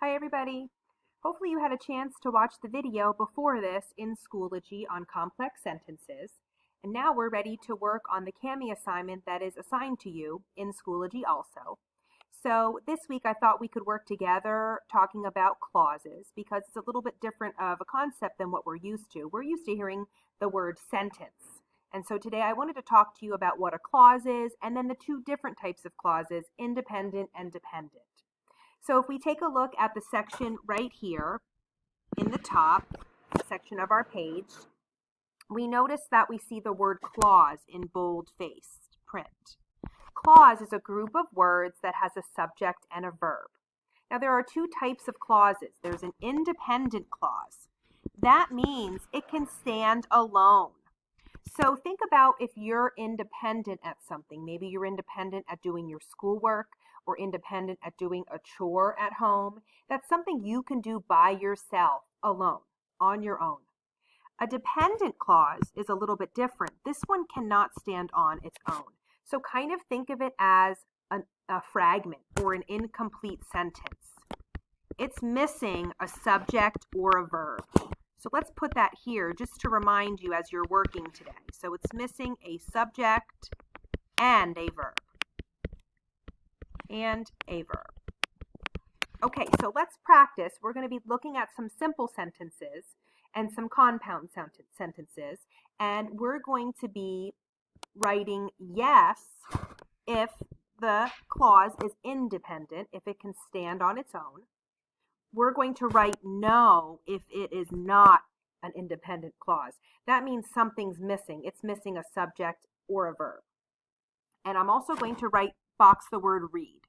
Hi everybody! Hopefully you had a chance to watch the video before this in Schoology on complex sentences. And now we're ready to work on the CAMI assignment that is assigned to you in Schoology also. So this week I thought we could work together talking about clauses because it's a little bit different of a concept than what we're used to. We're used to hearing the word sentence. And so today I wanted to talk to you about what a clause is and then the two different types of clauses, independent and dependent. So if we take a look at the section right here in the top section of our page, we notice that we see the word clause in bold-faced print. Clause is a group of words that has a subject and a verb. Now there are two types of clauses. There's an independent clause. That means it can stand alone. So think about if you're independent at something. Maybe you're independent at doing your schoolwork or independent at doing a chore at home. That's something you can do by yourself, alone, on your own. A dependent clause is a little bit different. This one cannot stand on its own. So kind of think of it as a fragment or an incomplete sentence. It's missing a subject or a verb. So let's put that here just to remind you as you're working today. So it's missing a subject and a verb. Okay, so let's practice. We're going to be looking at some simple sentences and some compound sentences, and we're going to be writing yes if the clause is independent, if it can stand on its own. We're going to write no if it is not an independent clause. That means something's missing. It's missing a subject or a verb. And I'm also going to box the word read.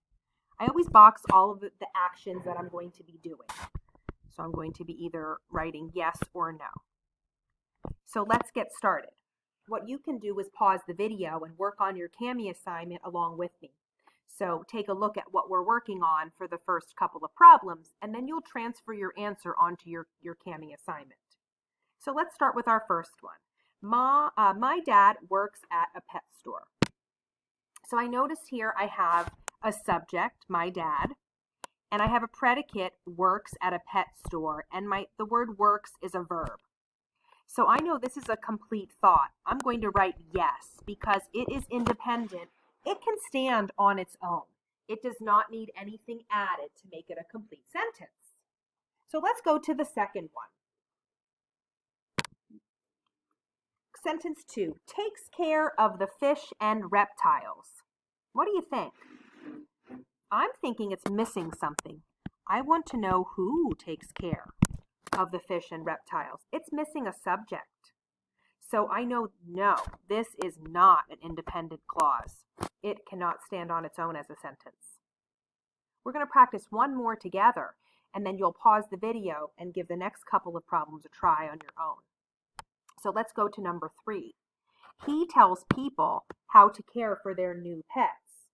I always box all of the actions that I'm going to be doing. So I'm going to be either writing yes or no. So let's get started. What you can do is pause the video and work on your CAMI assignment along with me. So take a look at what we're working on for the first couple of problems, and then you'll transfer your answer onto your CAMI assignment. So let's start with our first one. My dad works at a pet store. So I notice here I have a subject, my dad, and I have a predicate, works at a pet store, and the word works is a verb. So I know this is a complete thought. I'm going to write yes because it is independent. It can stand on its own. It does not need anything added to make it a complete sentence. So let's go to the second one. Sentence 2, takes care of the fish and reptiles. What do you think? I'm thinking it's missing something. I want to know who takes care of the fish and reptiles. It's missing a subject. So I know, no, this is not an independent clause. It cannot stand on its own as a sentence. We're going to practice one more together, and then you'll pause the video and give the next couple of problems a try on your own. So let's go to number 3. He tells people how to care for their new pets.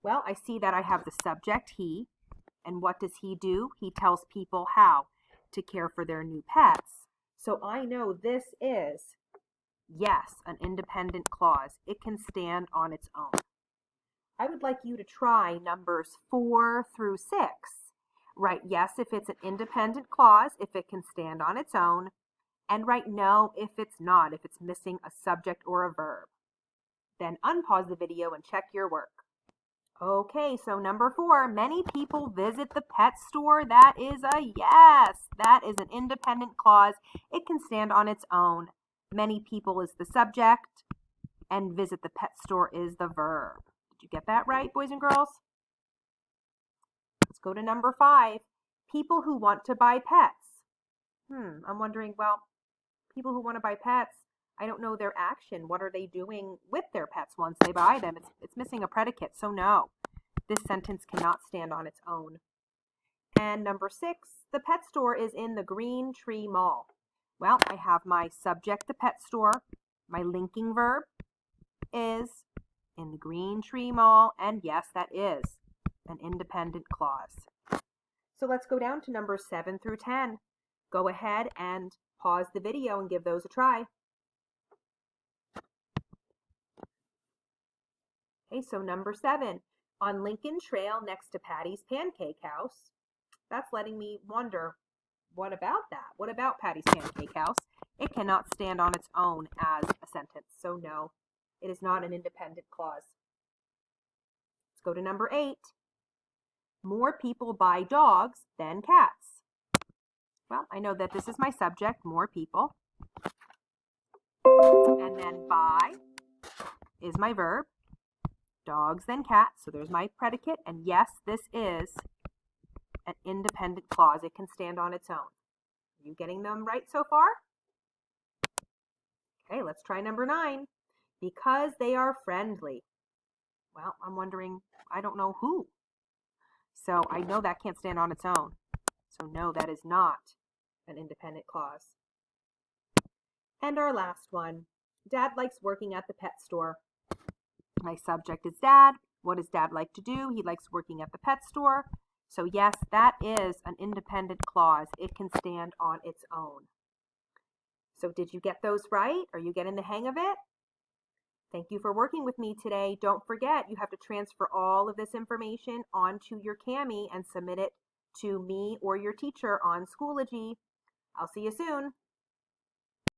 Well, I see that I have the subject, he, and what does he do? He tells people how to care for their new pets. So I know this is, yes, an independent clause. It can stand on its own. I would like you to try numbers 4 through 6. Write yes if it's an independent clause, if it can stand on its own, and write no if it's not, if it's missing a subject or a verb. Then unpause the video and check your work. Okay, so number 4, many people visit the pet store. That is a yes. That is an independent clause. It can stand on its own. Many people is the subject, and visit the pet store is the verb. Did you get that right, boys and girls? Let's go to number 5, people who want to buy pets. I'm wondering, well, people who want to buy pets, I don't know their action. What are they doing with their pets once they buy them? It's missing a predicate, so no. This sentence cannot stand on its own. And number 6, the pet store is in the Green Tree Mall. Well, I have my subject, the pet store. My linking verb is in the Green Tree Mall, and yes, that is an independent clause. So let's go down to numbers 7 through 10. Go ahead and pause the video and give those a try. Okay, so number 7, on Lincoln Trail next to Patty's Pancake House, That's letting me wonder, what about that? What about Patty's Pancake House? It cannot stand on its own as a sentence, so no, it is not an independent clause. Let's go to number 8. More people buy dogs than cats. Well, I know that this is my subject, more people. And then buy is my verb, dogs than cats, so there's my predicate. And yes, this is an independent clause. It can stand on its own. Are you getting them right so far? Okay, let's try number 9. Because they are friendly. Well, I'm wondering, I don't know who. So I know that can't stand on its own. So no, that is not an independent clause. And our last one, Dad likes working at the pet store. My subject is Dad. What does Dad like to do? He likes working at the pet store. So yes, that is an independent clause. It can stand on its own. So did you get those right? Are you getting the hang of it? Thank you for working with me today. Don't forget, you have to transfer all of this information onto your Cami and submit it to me or your teacher on Schoology. I'll see you soon.